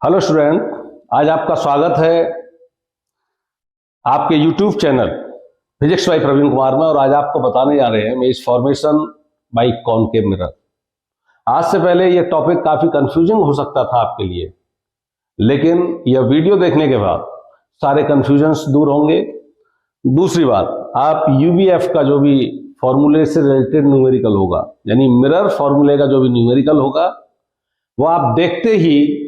Hello student, आज आपका स्वागत है आपके YouTube channel physics by Praveen Kumar में। और आज आपको बताने जा रहे हैं image formation by concave mirror. आज से पहले यह टॉपिक काफी कंफ्यूजिंग हो सकता था आपके लिए, लेकिन यह वीडियो देखने के बाद सारे कंफ्यूजन्स दूर होंगे। दूसरी बात, आप यूवीएफ का जो भी फॉर्मूले से रिलेटेड न्यूमेरिकल होगा, यानी मिरर फॉर्मूले का जो भी न्यूमेरिकल होगा, वो आप देखते ही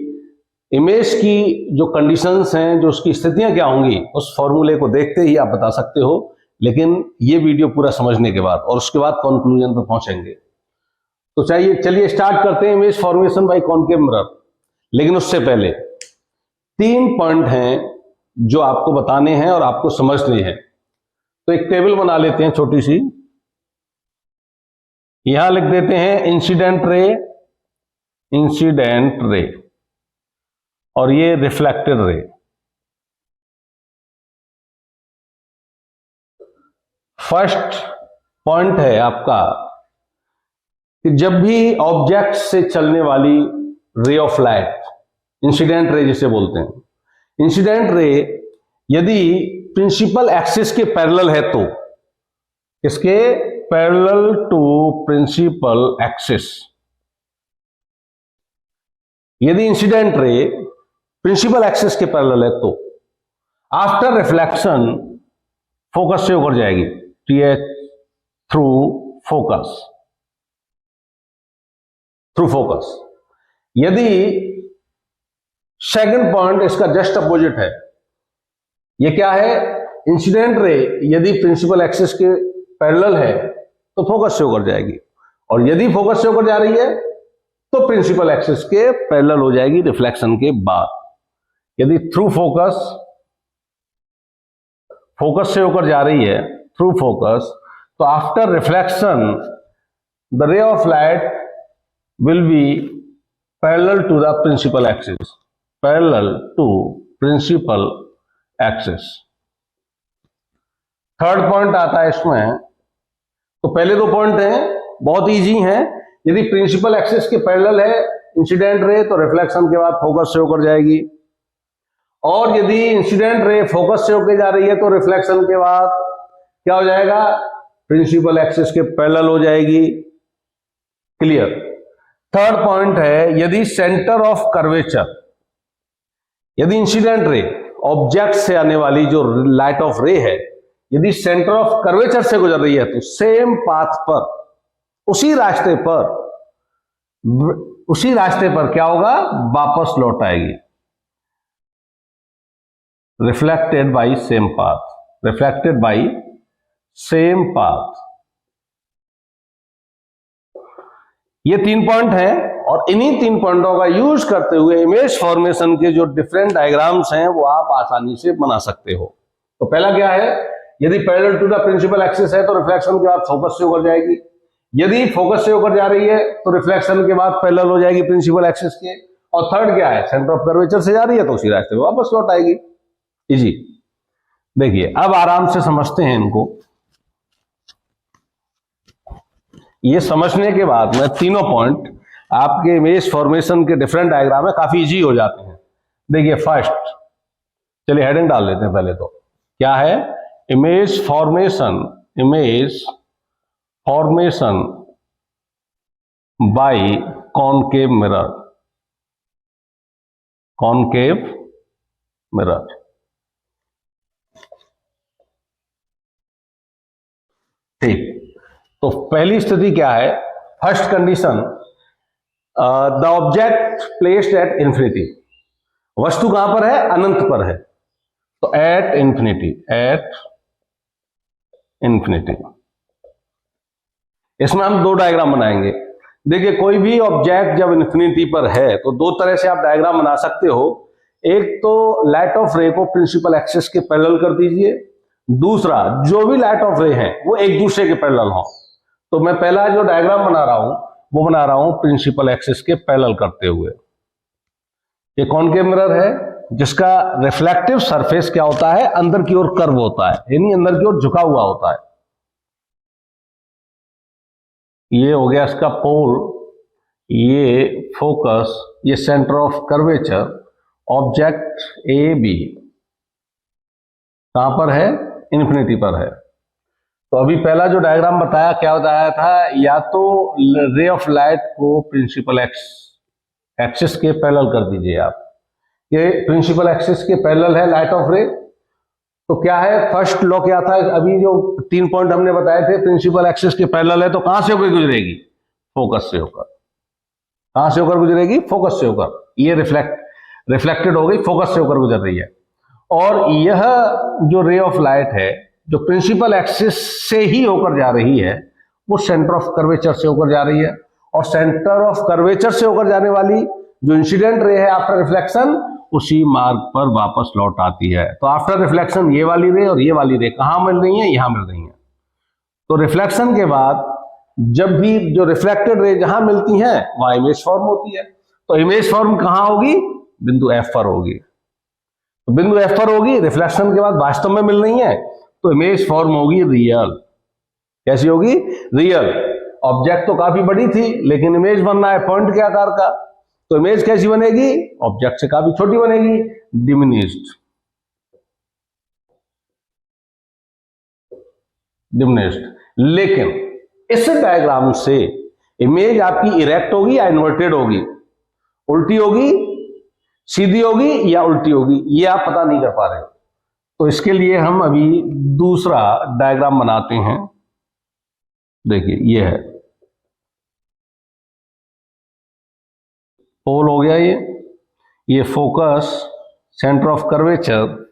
इमेज की जो कंडीशंस हैं, जो उसकी स्थितियां क्या होंगी, उस फॉर्मूले को देखते ही आप बता सकते हो। लेकिन ये वीडियो पूरा समझने के बाद और उसके बाद कंक्लूजन पर पहुंचेंगे। तो चलिए स्टार्ट करते हैं image formation by concave mirror. लेकिन उससे पहले 3 पॉइंट हैं जो आपको बताने हैं और आपको समझने हैं। तो एक टेबल बना लेते हैं छोटी सी। यहां लिख देते हैं इंसिडेंट रे और ये रिफ्लेक्टेड रे। फर्स्ट पॉइंट है आपका कि जब भी ऑब्जेक्ट से चलने वाली रे ऑफ लाइट, इंसिडेंट रे जिसे बोलते हैं, इंसिडेंट रे यदि प्रिंसिपल एक्सिस के पैरेलल है तो इसके पैरेलल टू प्रिंसिपल एक्सिस, यदि इंसिडेंट रे प्रिंसिपल एक्सिस के पैरेलल है तो आफ्टर रिफ्लेक्शन फोकस से होकर जाएगी, टीएच थ्रू फोकस। यदि सेकंड पॉइंट इसका जस्ट अपोजिट है, ये क्या है, इंसिडेंट रे यदि प्रिंसिपल एक्सिस के पैरेलल है तो फोकस से होकर जाएगी, और यदि फोकस से होकर जा रही है तो प्रिंसिपल एक्सिस के पैरेलल हो जाएगी रिफ्लेक्शन के बाद। यदि थ्रू फोकस से होकर जा रही है, थ्रू फोकस, तो after reflection the ray of light will be parallel to the principal axis, parallel to principal axis. Third point आता है इसमें। तो पहले 2 पॉइंट हैं, बहुत इजी हैं। यदि प्रिंसिपल एक्सिस के पैरेलल है इंसिडेंट रे तो रिफ्लेक्शन के बाद फोकस से होकर जाएगी, और यदि इंसिडेंट रे फोकस से होकर जा रही है तो रिफ्लेक्शन के बाद क्या हो जाएगा, प्रिंसिपल एक्सिस के पैरेलल हो जाएगी। क्लियर। थर्ड पॉइंट है, यदि सेंटर ऑफ कर्वेचर, यदि इंसिडेंट रे ऑब्जेक्ट से आने वाली जो लाइट ऑफ रे है, यदि सेंटर ऑफ कर्वेचर से गुजर रही है तो सेम पाथ पर, उसी रास्ते पर क्या होगा, वापस लौट आएगी। Reflected by same path. ये 3 पॉइंट हैं, और इन्हीं 3 पॉइंटों का यूज करते हुए इमेज फॉर्मेशन के जो डिफरेंट डायग्राम्स हैं वो आप आसानी से बना सकते हो। तो पहला क्या है, यदि parallel to the principal axis है तो रिफ्लेक्शन के बाद फोकस से होकर जाएगी, यदि फोकस से होकर जा रही है तो रिफ्लेक्शन के बाद पैरेलल हो जाएगी प्रिंसिपल एक्सिस के, और थर्ड क्या है, सेंटर ऑफ कर्वेचर से जा रही है तो उसी रास्ते में वापस लौट आएगी। इजी। देखिए अब आराम से समझते हैं इनको। ये समझने के बाद में तीनों पॉइंट आपके इमेज फॉर्मेशन के डिफरेंट डायग्राम में काफी इजी हो जाते हैं। देखिए फर्स्ट, चलिए हेडिंग डाल लेते हैं पहले। तो क्या है, image formation by concave mirror. ठीक। तो पहली स्थिति क्या है, first condition, the object placed at infinity. वस्तु कहां पर है, अनंत पर है, तो एट इंफिनिटी। इसमें हम 2 डायग्राम बनाएंगे। देखिए कोई भी ऑब्जेक्ट जब इंफिनिटी पर है तो 2 तरह से आप डायग्राम बना सकते हो। एक तो लाइट ऑफ रे को प्रिंसिपल एक्सिस के पैरेलल कर दीजिए, दूसरा जो भी लाइट ऑफ रे है वो एक दूसरे के पैरेलल हो। तो मैं पहला जो डायग्राम बना रहा हूं वो बना रहा हूं प्रिंसिपल एक्सिस के पैरेलल करते हुए। ये कॉनकेव मिरर है जिसका रिफ्लेक्टिव सरफेस क्या होता है, अंदर की ओर कर्व होता है, यानी अंदर की ओर झुका हुआ होता है। ये हो गया इसका पोल, ये फोकस, ये centre of curvature, object A B कहां पर है, इन्फिनिटी पर है। तो अभी पहला जो डायग्राम बताया क्या बताया था, या तो रे ऑफ लाइट को प्रिंसिपल एक्सिस के पैरेलल कर दीजिए आप, ये प्रिंसिपल एक्सिस के पैरेलल है लाइट ऑफ रे। तो क्या है, फर्स्ट लॉ क्या था, अभी जो 3 पॉइंट हमने बताए थे, प्रिंसिपल एक्सिस के पैरेलल है तो कहां से होकर गुजरेगी, फोकस से होकर। कहां से होकर गुजरेगी, फोकस से होकर। ये रिफ्लेक्टेड हो गई, फोकस से होकर गुजर रही है। और यह जो रे ऑफ लाइट है जो प्रिंसिपल एक्सिस से ही होकर जा रही है, वो सेंटर ऑफ कर्वेचर से होकर जा रही है। और सेंटर ऑफ कर्वेचर से होकर जाने वाली जो इंसिडेंट रे है आफ्टर रिफ्लेक्शन, उसी मार्ग पर वापस लौट आती है। तो आफ्टर रिफ्लेक्शन ये वाली रे और ये वाली रे कहां मिल रही है, यहां मिल रही है। तो रिफ्लेक्शन के बाद जब भी जो रिफ्लेक्टेड रे जहां मिलती हैं वहां इमेज फॉर्म होती है। तो इमेज फॉर्म कहां होगी, बिंदु एफ पर होगी। तो बिंदु एफ पर होगी, रिफ्लेक्शन के बाद वास्तव में मिल रही है, तो इमेज फॉर्म होगी रियल। कैसी होगी, रियल। ऑब्जेक्ट तो काफी बड़ी थी लेकिन इमेज बनना है पॉइंट के आकार का, तो इमेज कैसी बनेगी, ऑब्जेक्ट से काफी छोटी बनेगी, डिमिनिश्ड। लेकिन इस डायग्राम से इमेज आपकी इरेक्ट होगी या इन्वर्टेड होगी, उल्टी होगी, सीधी होगी या उल्टी होगी, ये आप पता नहीं कर पा रहे। तो इसके लिए हम अभी दूसरा डायग्राम बनाते हैं। देखिए ये है, पोल हो गया ये focus, centre of curvature,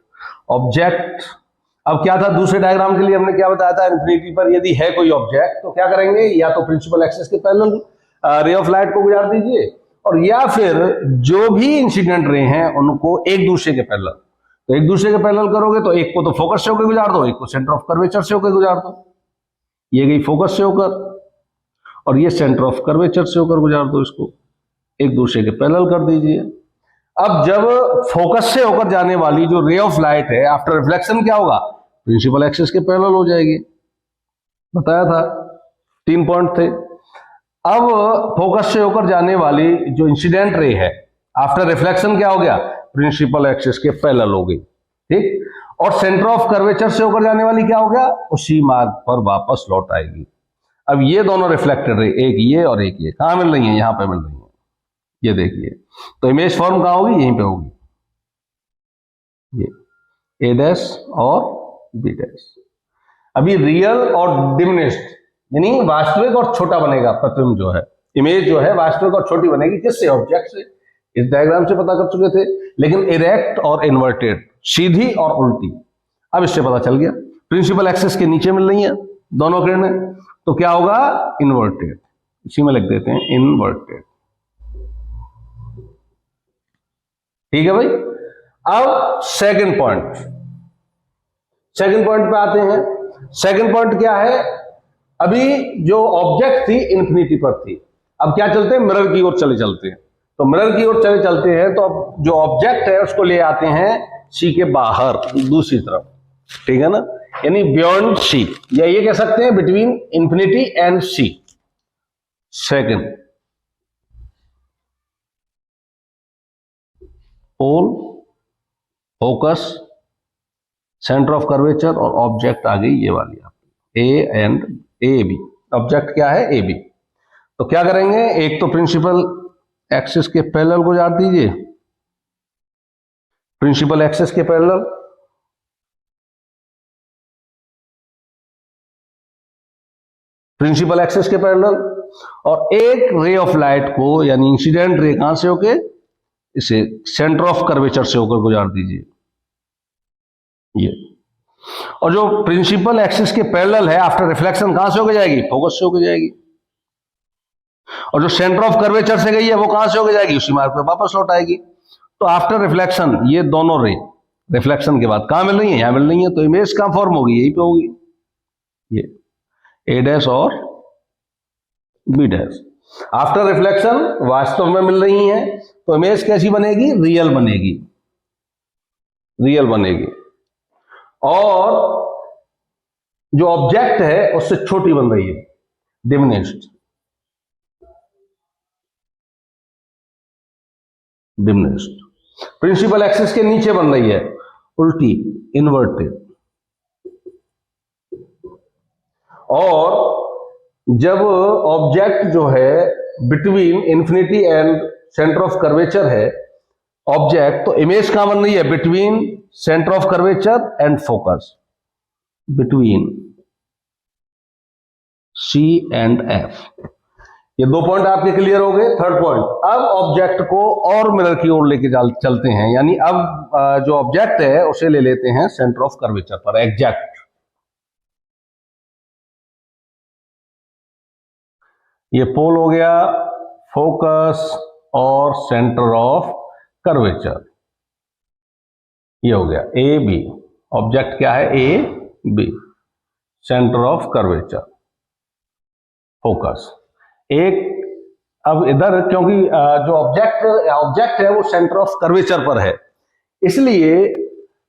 object. अब क्या था दूसरे डायग्राम के लिए हमने क्या बताया था, इन्फिनिटी पर यदि है कोई ऑब्जेक्ट तो क्या करेंगे, या तो प्रिंसिपल एक्सिस के पैरेलल रे ऑफ लाइट को गुजार दीजिए, और या फिर जो भी इंसिडेंट रे हैं उनको एक दूसरे के पैरेलल। तो एक दूसरे के पैरेलल करोगे तो एक को तो फोकस से होकर गुजार दो, एक को सेंटर ऑफ कर्वेचर से होकर गुजार दो। ये गई फोकस से होकर और ये सेंटर ऑफ कर्वेचर से होकर गुजार दो, इसको एक दूसरे के पैरेलल कर दीजिए। अब जब फोकस से होकर जाने वाली जो रे ऑफ लाइट है आफ्टर रिफ्लेक्शन क्या होगा, प्रिंसिपल एक्सिस के पैरेलल हो जाएगी। बताया था 3 पॉइंट थे। अब फोकस से होकर जाने वाली जो इंसिडेंट रे है आफ्टर रिफ्लेक्शन क्या हो गया, प्रिंसिपल एक्सिस के पैरेलल हो गई, ठीक। और सेंटर ऑफ कर्वेचर से होकर जाने वाली क्या हो गया, उसी मार्ग पर वापस लौट आएगी। अब ये दोनों रिफ्लेक्टेड रे, एक ये और एक ये, कहां मिल रही है, यहां पे मिल रही है। ये देखिए, तो इमेज फॉर्म कहां होगी, यहीं पे होगी, ये ए डैश और बी डैश। अभी रियल और डिमिनिश्ड यानी वास्तविक और छोटा बनेगा प्रतिबिंब जो है, इमेज जो है वास्तविक और छोटी बनेगी, किससे, ऑब्जेक्ट से। इस डायग्राम से पता कर चुके थे। लेकिन इरेक्ट और इन्वर्टेड, सीधी और उल्टी, अब इससे पता चल गया। प्रिंसिपल एक्सिस के नीचे मिल रही है दोनों किरणें, तो क्या होगा, इन्वर्टेड। इसी में लिख देते हैं इन्वर्टेड, ठीक है भाई। अब सेकंड पॉइंट पे आते हैं। सेकंड पॉइंट क्या है, अभी जो ऑब्जेक्ट थी इन्फिनिटी पर थी, अब क्या चलते हैं, मिरर की ओर चलते हैं। तो मिरर की ओर चलते हैं तो अब जो ऑब्जेक्ट है उसको ले आते हैं सी के बाहर, दूसरी तरफ, ठीक है ना, यानी बियॉन्ड सी, या ये कह सकते हैं between infinity and C. Second, pole, focus, centre of curvature और ऑब्जेक्ट आ गई ये वाली आपकी A and A B. Object क्या है, ए बी। तो क्या करेंगे, एक तो प्रिंसिपल एक्सिस के पैरेलल गुजार दीजिए, प्रिंसिपल एक्सिस के पैरेलल, प्रिंसिपल एक्सिस के पैरेलल, और एक रे ऑफ लाइट को यानी इंसिडेंट रे कहां से होके, इसे सेंटर ऑफ कर्वेचर से होकर गुजार दीजिए ये। और जो प्रिंसिपल एक्सिस के पैरेलल है आफ्टर रिफ्लेक्शन कहां से होकर जाएगी, फोकस से होकर जाएगी। और जो सेंटर ऑफ कर्वेचर से गई है वो कहां से होकर जाएगी, उसी मार्ग पर वापस लौट आएगी। तो आफ्टर रिफ्लेक्शन ये दोनों रे रिफ्लेक्शन के बाद कहां मिल रही है, यहां मिल रही है। तो इमेज कहां फॉर्म होगी, यहीं पे होगी, ये ए डैश और बी डैश। आफ्टर रिफ्लेक्शन वास्तव में मिल रही है, तो इमेज कैसी बनेगी, रियल बनेगी, रियल बनेगी। और जो ऑब्जेक्ट है उससे छोटी बन रही है, डिमिनिश्ड, डिमिनिश्ड। प्रिंसिपल एक्सिस के नीचे बन रही है, उल्टी, इन्वर्टेड। और जब ऑब्जेक्ट जो है between infinity and centre of curvature है ऑब्जेक्ट, तो इमेज कहां बन रही है? Between centre of curvature and focus, between C and F। ये 2 पॉइंट आपके क्लियर हो गए। थर्ड पॉइंट, अब ऑब्जेक्ट को और मिरर की ओर लेके चलते हैं, यानी अब जो ऑब्जेक्ट है उसे ले लेते हैं सेंटर ऑफ कर्वेचर पर, एग्जैक्ट। ये पोल हो गया, फोकस और सेंटर ऑफ कर्वेचर, ये हो गया ए बी। ऑब्जेक्ट क्या है? A B, centre of curvature, focus. एक अब इधर क्योंकि जो ऑब्जेक्ट है वो सेंटर ऑफ कर्वेचर पर है, इसलिए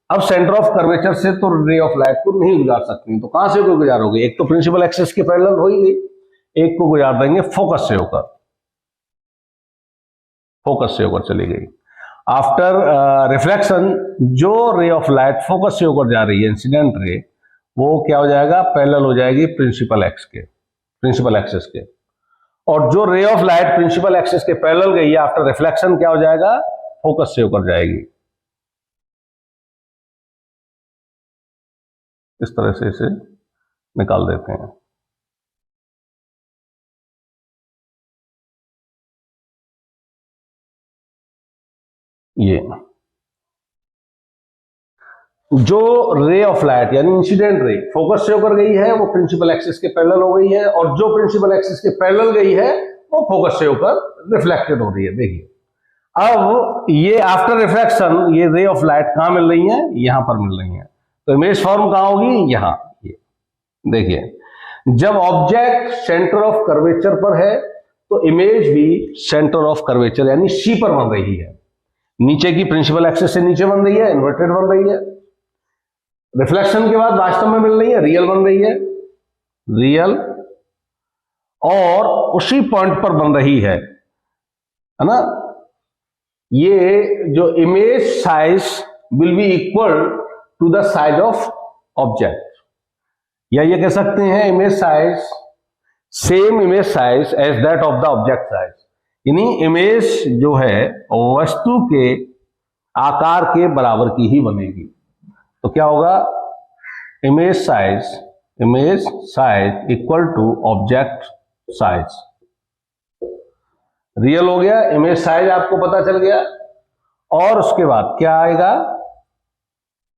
अब सेंटर ऑफ कर्वेचर से तो रे ऑफ लाइट को नहीं गुजार सकती, तो कहां से कोई गुजारोगे? एक तो प्रिंसिपल एक्सिस के पैरेलल हो ही गई, एक को गुजार देंगे फोकस से होकर, फोकस से होकर चली गई। आफ्टर रिफ्लेक्शन जो रे ऑफ लाइट फोकस से होकर जा रही है, इंसिडेंट रे, वो क्या हो जाएगा? पैरेलल हो जाएगी प्रिंसिपल एक्सिस के। और जो ray of light principal axis के पैरेलल गई है आफ्टर रिफ्लेक्शन, क्या हो जाएगा? फोकस से होकर जाएगी। इस तरह से इसे निकाल देते हैं। ये जो रे ऑफ लाइट यानी इंसिडेंट रे फोकस से होकर गई है वो प्रिंसिपल एक्सिस के पैरेलल हो गई है, और जो प्रिंसिपल एक्सिस के पैरेलल गई है वो फोकस से होकर रिफ्लेक्टेड हो रही है। देखिए अब ये आफ्टर रिफ्लेक्शन ये रे ऑफ लाइट कहां मिल रही है? यहां पर मिल रही है। तो इमेज फॉर्म कहां होगी? यहां। ये देखिए जब ऑब्जेक्ट सेंटर ऑफ कर्वेचर पर है तो इमेज भी सेंटर ऑफ कर्वेचर यानी सी पर बन रही है। नीचे की प्रिंसिपल एक्सिस से नीचे बन रही है, इन्वर्टेड बन रही है। रिफ्लेक्शन के बाद वास्तव में मिल रही है, रियल बन रही है, रियल, और उसी पॉइंट पर बन रही है ना। ये जो image size will be equal to the size of object, या ये कह सकते हैं image size, same image size as that of the object size, यानी इमेज जो है वस्तु के आकार के बराबर की ही बनेगी। तो क्या होगा? Image size equal to object size. Real हो गया, इमेज साइज आपको पता चल गया, और उसके बाद क्या आएगा?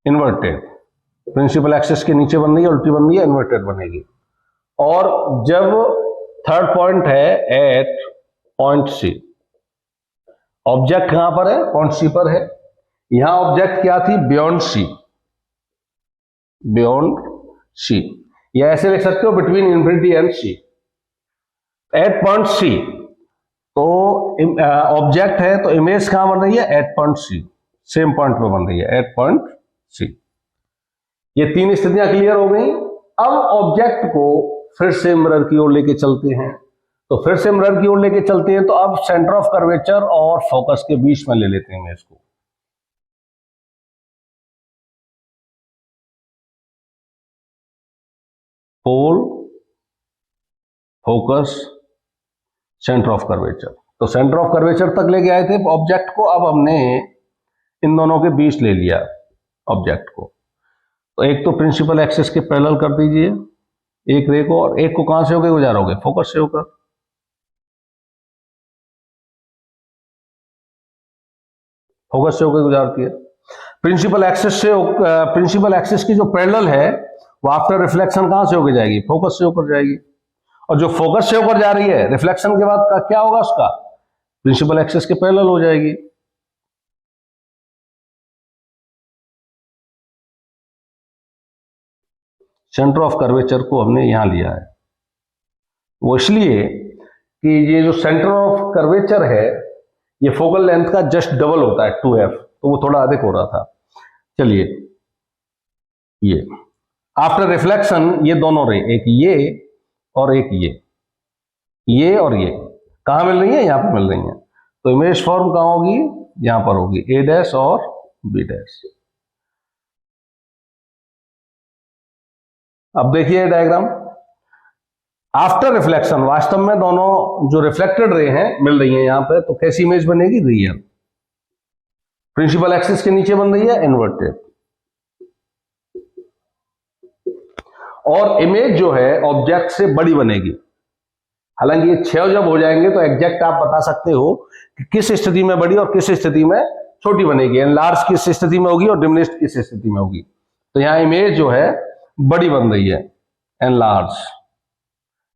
इन्वर्टेड। प्रिंसिपल एक्सिस के नीचे बन रही है, उल्टी बन रही है, इन्वर्टेड बनेगी। और जब थर्ड पॉइंट है एट पॉइंट सी, ऑब्जेक्ट कहां पर है? पॉइंट सी पर है। यहां ऑब्जेक्ट क्या थी? बियॉन्ड सी, या ऐसे लिख सकते हो between infinity and C. At point C तो ऑब्जेक्ट है, तो इमेज कहां बन रही है? At point C, same point पे बन रही है, एट पॉइंट सी। ये 3 स्थितियां क्लियर हो गई। अब ऑब्जेक्ट को फिर से मिरर की ओर लेके चलते हैं, तो फिर से मिरर की ओर लेके चलते हैं, तो अब सेंटर ऑफ कर्वेचर और फोकस के बीच में ले लेते हैं इमेज को। पोल, फोकस, सेंटर ऑफ कर्वेचर। तो सेंटर ऑफ कर्वेचर तक लेके आए थे ऑब्जेक्ट को, अब हमने इन दोनों के बीच ले लिया ऑब्जेक्ट को। तो एक तो प्रिंसिपल एक्सिस के पैरेलल कर दीजिए एक रे को, और एक को कहां से होकर गुजारोगे? फोकस से होकर। फोकस से होकर गुजारती है। प्रिंसिपल एक्सिस की जो पैरेलल है वो आफ्टर रिफ्लेक्शन कहां से होकर जाएगी? फोकस से होकर जाएगी। और जो फोकस से होकर जा रही है रिफ्लेक्शन के बाद का क्या होगा? उसका प्रिंसिपल एक्सिस के पैरेलल हो जाएगी। सेंटर ऑफ कर्वेचर को हमने यहां लिया है, वो इसलिए कि ये जो सेंटर ऑफ कर्वेचर है ये फोकल लेंथ का जस्ट डबल होता है 2f, तो वो थोड़ा अधिक हो रहा था। चलिए ये आफ्टर रिफ्लेक्शन ये दोनों रे, एक ये और एक ये और ये कहां मिल रही है? यहां पर मिल रही है। तो इमेज फॉर्म कहां होगी? यहां पर होगी ए डैश और बी डैश। अब देखिए डायग्राम, आफ्टर रिफ्लेक्शन वास्तव में दोनों जो रिफ्लेक्टेड रे हैं मिल रही हैं यहां पे, तो कैसी इमेज बनेगी? रियल। प्रिंसिपल एक्सिस के नीचे बन रही है इन्वर्टेड, और इमेज जो है ऑब्जेक्ट से बड़ी बनेगी। हालांकि ये 6 जब हो जाएंगे तो एग्जैक्ट आप बता सकते हो कि किस स्थिति में बड़ी और किस स्थिति में छोटी बनेगी, एनलार्ज किस स्थिति में होगी और डिमिनिश्ड किस स्थिति में होगी। तो यहां इमेज जो है बड़ी बन रही है, एनलार्ज,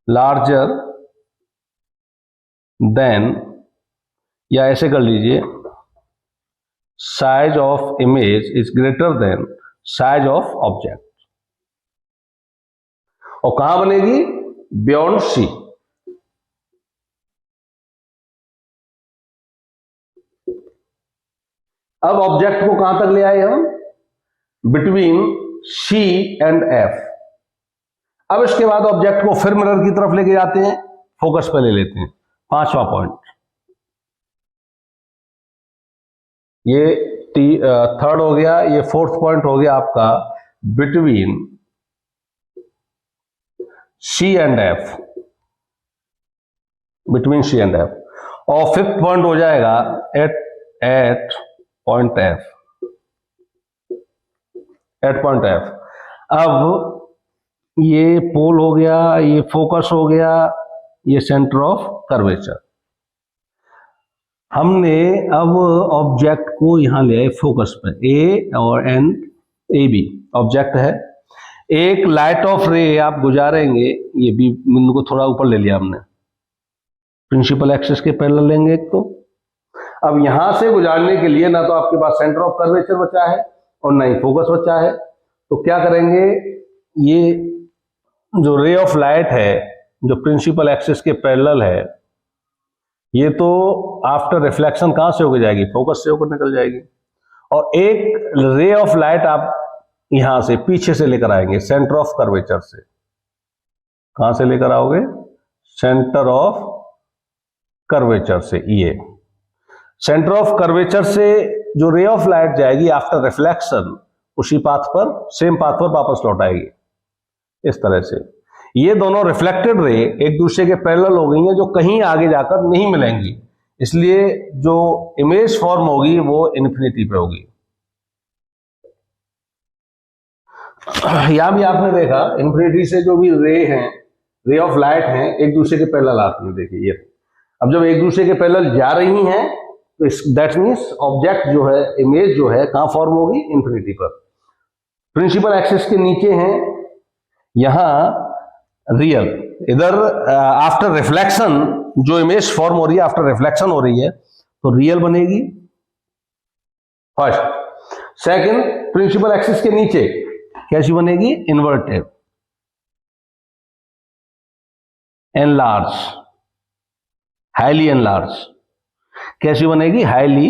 लार्जर देन, या ऐसे कर लीजिए, size of image is greater than size of object. और कहां बनेगी? Beyond C. अब ऑब्जेक्ट को कहां तक ले आए हम? Between C and F. अब इसके बाद ऑब्जेक्ट को फिर मिरर की तरफ लेके जाते हैं, फोकस पे ले लेते हैं। 5वां पॉइंट, ये थर्ड हो गया, ये 4th पॉइंट हो गया आपका between C and F, between C and F. और 5th पॉइंट हो जाएगा at point F, at point F. अब ये पोल हो गया, ये फोकस हो गया, ये सेंटर ऑफ कर्वेचर। हमने अब ऑब्जेक्ट को यहां ले आए फोकस पे, ए और एन, ए बी ऑब्जेक्ट है। एक लाइट ऑफ रे आप गुजारेंगे, ये बी बिंदु को थोड़ा ऊपर ले लिया हमने, प्रिंसिपल एक्सिस के पैरेलल लेंगे एक तो। अब यहां से गुजारने के लिए ना तो आपके पास सेंटर ऑफ कर्वेचर बचा है और ना ही फोकस बचा है, तो क्या करेंगे, ये जो रे ऑफ लाइट है जो प्रिंसिपल एक्सिस के पैरेलल है, ये तो आफ्टर रिफ्लेक्शन कहां से होकर जाएगी? फोकस से होकर निकल जाएगी। और एक रे ऑफ लाइट आप यहां से पीछे से लेकर आएंगे, सेंटर ऑफ कर्वेचर से। कहां से लेकर आओगे? सेंटर ऑफ कर्वेचर से। ये सेंटर ऑफ कर्वेचर से जो रे ऑफ लाइट जाएगी आफ्टर रिफ्लेक्शन, उसी पाथ पर, सेम पाथ पर वापस लौट आएगी, इस तरह से। ये दोनों रिफ्लेक्टेड रे एक दूसरे के पैरेलल हो गई हैं, जो कहीं आगे जाकर नहीं मिलेंगी, इसलिए जो इमेज फॉर्म होगी वो इन्फिनिटी पे होगी। यहां भी आपने देखा इन्फिनिटी से जो भी रे हैं, रे ऑफ लाइट हैं, एक दूसरे के पैरेलल आती हैं। देखिए ये, अब जब एक दूसरे के पैरेलल जा रही हैं तो दैट मीन्स ऑब्जेक्ट जो है, इमेज जो है, कहां फॉर्म होगी? इन्फिनिटी पर। प्रिंसिपल एक्सिस के नीचे हैं यहां रियल, इधर आफ्टर रिफ्लेक्शन जो इमेज फॉर्म हो रही है, आफ्टर रिफ्लेक्शन हो रही है, तो रियल बनेगी फर्स्ट। सेकंड, प्रिंसिपल एक्सिस के नीचे कैसी बनेगी? Inverted, enlarge, highly enlarge. कैसी बनेगी? Highly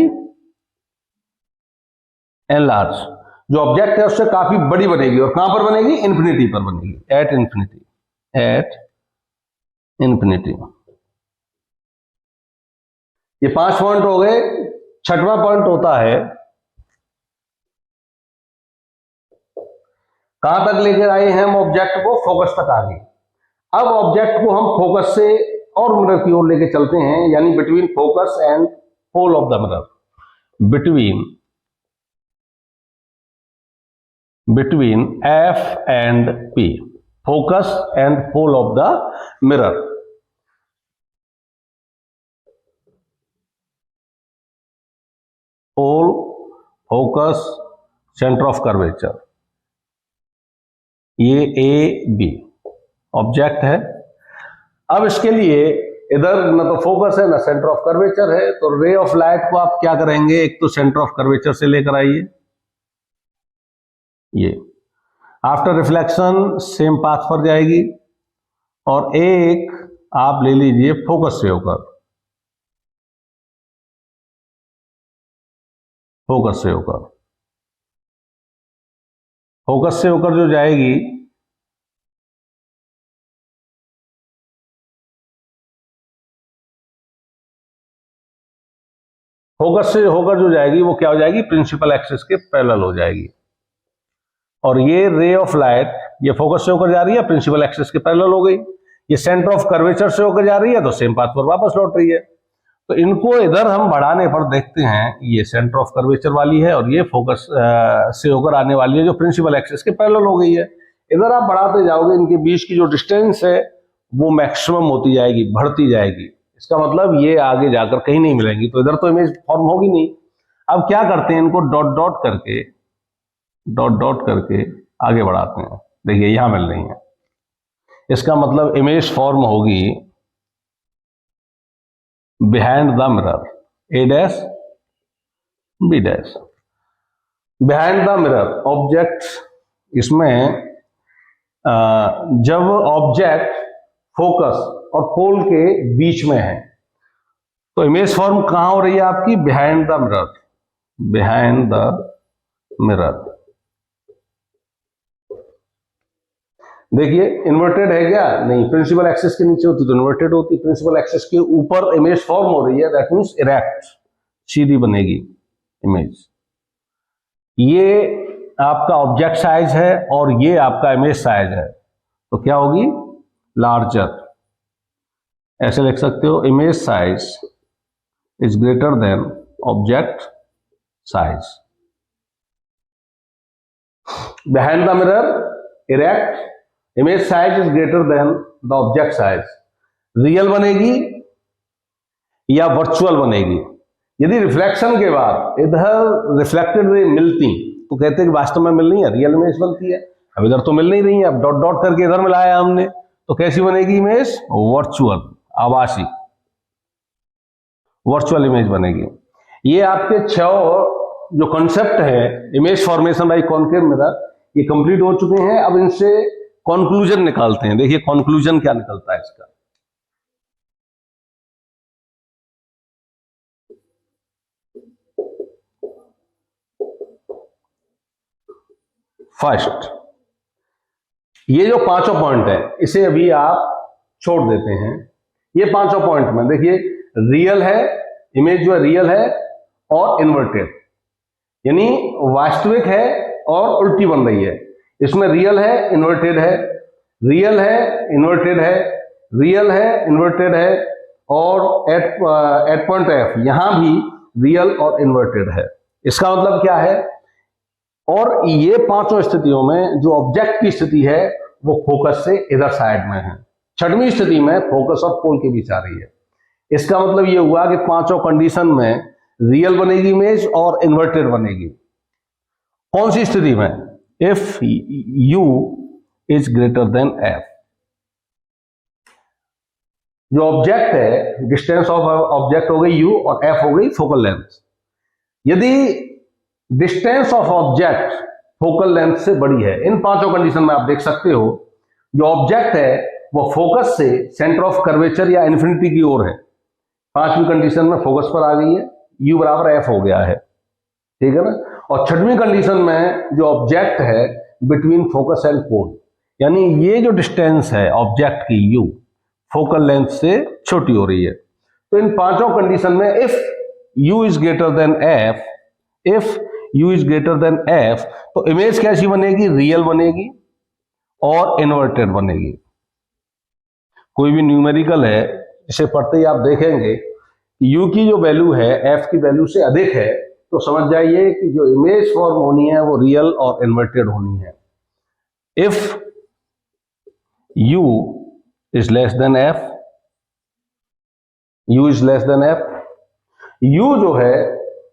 enlarge. जो ऑब्जेक्ट है उससे काफी बड़ी बनेगी, और कहां पर बनेगी? इन्फिनिटी पर बनेगी, एट इन्फिनिटी, एट इन्फिनिटी। ये 5 पॉइंट हो गए। 6वां पॉइंट होता है, कहां तक लेकर आए हैं हम ऑब्जेक्ट को? फोकस तक आ गए। अब ऑब्जेक्ट को हम फोकस से और मिरर की ओर लेके चलते हैं, यानी between focus and pole of the mirror, between F and P, focus and pole of the mirror. Pole, focus, centre of curvature, ये ए बी ऑब्जेक्ट है। अब इसके लिए इधर न तो फोकस है ना सेंटर ऑफ कर्वेचर है, तो रे ऑफ लाइट को आप क्या करेंगे? एक तो सेंटर ऑफ कर्वेचर से लेकर आइए, ये आफ्टर रिफ्लेक्शन सेम पाथ पर जाएगी, और एक आप ले लीजिए फोकस से होकर, फोकस से होकर, फोकस से होकर जो जाएगी फोकस से होकर जो जाएगी वो क्या हो जाएगी, प्रिंसिपल एक्सिस के पैरेलल हो जाएगी। और ये रे ऑफ लाइट ये फोकस से होकर जा रही है, प्रिंसिपल एक्सिस के पैरेलल हो गई। ये सेंटर ऑफ कर्वेचर से होकर जा रही है तो सेम पाथ पर वापस लौट रही है। तो इनको इधर हम बढ़ाने पर देखते हैं, ये सेंटर ऑफ कर्वेचर वाली है और ये फोकस से होकर आने वाली है जो प्रिंसिपल एक्सिस के पैरेलल हो गई है। इधर आप बढ़ाते जाओगे, इनके बीच की जो डिस्टेंस है वो मैक्सिमम होती जाएगी, बढ़ती जाएगी। इसका मतलब ये आगे जाकर कहीं नहीं मिलेंगी, तो इधर तो इमेज फॉर्म होगी नहीं। अब क्या करते हैं, इनको डॉट डॉट करके आगे बढ़ाते हैं। देखिए यहां मिल रही है, इसका मतलब इमेज फॉर्म होगी behind the mirror, A dash B dash. Behind the mirror object, इसमें जब ऑब्जेक्ट फोकस और पोल के बीच में है तो इमेज फॉर्म कहां हो रही है आपकी, behind the mirror, behind the mirror. देखिए इन्वर्टेड है क्या, नहीं, प्रिंसिपल एक्सिस के नीचे होती तो इन्वर्टेड होती, प्रिंसिपल एक्सिस के ऊपर इमेज फॉर्म हो रही है, दैट मींस इरेक्ट, सीधी बनेगी इमेज। ये आपका ऑब्जेक्ट साइज है और ये आपका इमेज साइज है, तो क्या होगी, लार्जर। ऐसे लिख सकते हो, image size is greater then object size. Behind the mirror erect, image size is greater then the object size. Real बनेगी या वर्चुअल बनेगी। यदि रिफ्लेक्शन के बाद इधर रिफ्लेक्टेड रे मिलती तो कहते हैं कि वास्तव में मिल नहीं है, रियल इमेज बनती है। अब इधर तो मिल नहीं रही है, अब डॉट डॉट करके इधर मिलाया हमने, तो कैसी बनेगी इमेज, वर्चुअल, आभासी, वर्चुअल इमेज बनेगी। ये आपके 6 जो कॉन्सेप्ट है image formation by concave mirror, ये कंप्लीट हो चुके हैं। अब इनसे कंक्लूजन निकालते हैं। देखिए कंक्लूजन क्या निकलता है इसका। फर्स्ट, ये जो 5 पॉइंट है इसे अभी आप छोड़ देते हैं। ये 5 पॉइंट में देखिए, रियल है, इमेज जो है रियल है और इन्वर्टेड, यानी वास्तविक है और उल्टी बन रही है। इसमें रियल है, इन्वर्टेड है, रियल है, इन्वर्टेड है, रियल है, इन्वर्टेड है, और एट पॉइंट एफ यहां भी रियल और इन्वर्टेड है। इसका मतलब क्या है, और ये 5 स्थितियों में जो ऑब्जेक्ट की स्थिति है वो फोकस से इधर साइड में है। 6वीं स्थिति में फोकस और पोल के बीच आ रही है। इसका मतलब ये हुआ कि 5 कंडीशन में रियल बनेगी इमेज और इन्वर्टेड बनेगी। कौन सी स्थिति में, if you is greater then F. जो ऑब्जेक्ट है, डिस्टेंस ऑफ ऑब्जेक्ट हो गई यू और एफ हो गई फोकल लेंथ। यदि distance of object focal length से बड़ी है, इन 5 कंडीशन में आप देख सकते हो जो ऑब्जेक्ट है वो फोकस से सेंटर ऑफ कर्वेचर या इन्फिनिटी की ओर है। 5वीं कंडीशन में फोकस पर आ गई है, यू बराबर एफ हो गया है, ठीक है ना। और 6वीं कंडीशन में जो ऑब्जेक्ट है बिटवीन फोकस एंड पोल, यानी ये जो डिस्टेंस है ऑब्जेक्ट की यू फोकल लेंथ से छोटी हो रही है। तो इन 5 कंडीशन में if you is greater then F, if you is greater then F, तो इमेज कैसी बनेगी, रियल बनेगी और इन्वर्टेड बनेगी। कोई भी न्यूमेरिकल है, इसे पढ़ते ही आप देखेंगे यू की जो वैल्यू है एफ की वैल्यू से अधिक है, तो समझ जाइए कि जो इमेज फॉर्म होनी है वो रियल और इन्वर्टेड होनी है। If you is less than F, you is less than F, you जो है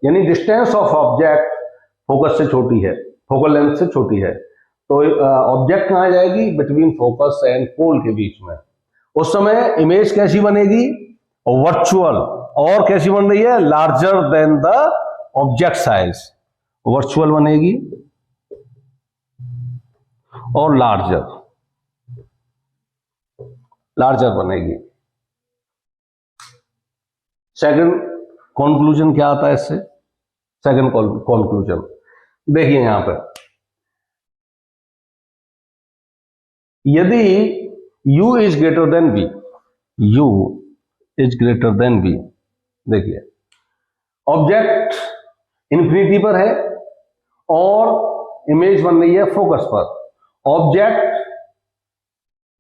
यानी डिस्टेंस ऑफ ऑब्जेक्ट फोकस से छोटी है, फोकल लेंथ से छोटी है, तो ऑब्जेक्ट कहां जाएगी, बिटवीन फोकस एंड पोल के बीच में। उस समय इमेज कैसी बनेगी, वर्चुअल, और कैसी बन रही है, larger than the object size, virtual बनेगी और लार्जर बनेगी। सेकंड कंक्लूजन क्या आता है इससे, सेकंड कंक्लूजन देखिए यहां पर, यदि u is greater than v, u is greater than v, देखिए ऑब्जेक्ट इन्फिनिटी पर है और इमेज बन रही है फोकस पर। ऑब्जेक्ट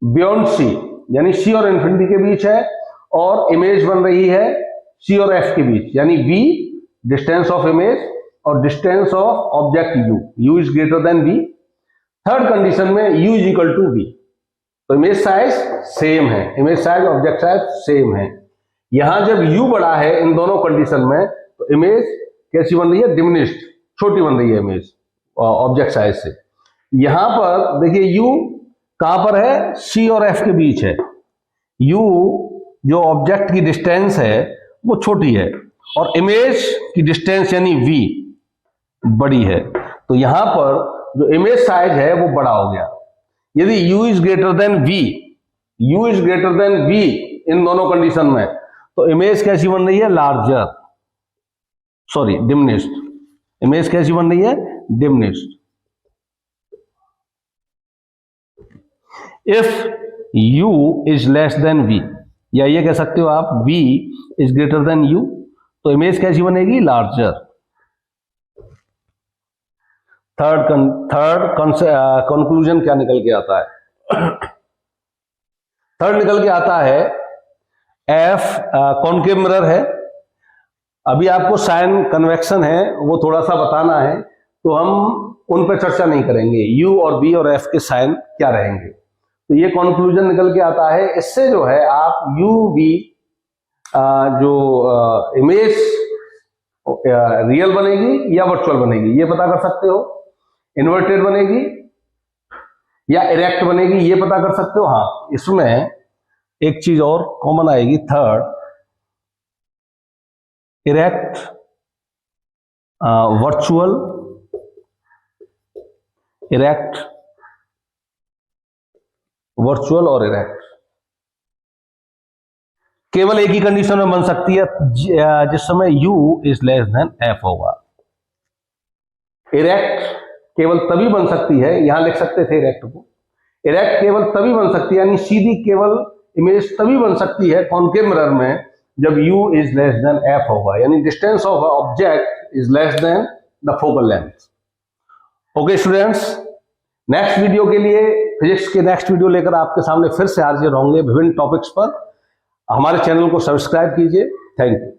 बियॉन्ड सी यानी सी और इन्फिनिटी के बीच है और इमेज बन रही है सी और एफ के बीच, यानी v डिस्टेंस ऑफ इमेज और distance of object u is greater than v। Third condition में u is equal to v, तो इमेज साइज सेम है, image size object size same है। यहां जब u बड़ा है इन दोनों कंडीशन में तो इमेज कैसी बन रही है, डिमिनिश्ड, छोटी बन रही है इमेज ऑब्जेक्ट साइज से। यहां पर देखिए u कहां पर है, c और f के बीच है। u जो ऑब्जेक्ट की डिस्टेंस है वो छोटी है और इमेज की डिस्टेंस यानी v बड़ी है, तो यहां पर जो इमेज साइज है वो बड़ा हो गया। यदि u is greater than v, u is greater than v इन दोनों कंडीशन में, तो इमेज कैसी बन रही है, लार्जर, सॉरी डिमिनिश्ड। इमेज कैसी बन रही है, diminished. If u is less than v, या ये कह सकते हो आप v is greater then u, तो इमेज कैसी बनेगी, लार्जर। थर्ड कंक्लूजन क्या निकल के आता है, थर्ड निकल के आता है f कॉनकेव मिरर है। अभी आपको साइन कन्वेक्शन है वो थोड़ा सा बताना है, तो हम उन पर चर्चा नहीं करेंगे, u और v और f के साइन क्या रहेंगे। तो ये कंक्लूजन निकल के आता है, इससे जो है आप u v जो इमेज रियल बनेगी या वर्चुअल बनेगी ये पता कर सकते हो, इन्वर्टेड बनेगी या इरेक्ट बनेगी ये पता कर सकते हो। हाँ, इसमें एक चीज और कॉमन आएगी, third, erect, virtual, erect, virtual और इरेक्ट केवल एक ही कंडीशन में बन सकती है जिस समय u is less than f होगा। इरेक्ट केवल तभी बन सकती है, यहां लिख सकते थे इरेक्ट को, इरेक्ट केवल तभी बन सकती है, यानी सीधी केवल इमेज तभी बन सकती है कॉनकेव मिरर में जब u is less than f होगा, यानी distance of object is less than the focal length. Okay students, next video के लिए, फिजिक्स के नेक्स्ट वीडियो लेकर आपके सामने फिर से हाजिर होंगे विभिन्न टॉपिक्स पर। हमारे चैनल को सब्सक्राइब कीजिए। Thank you.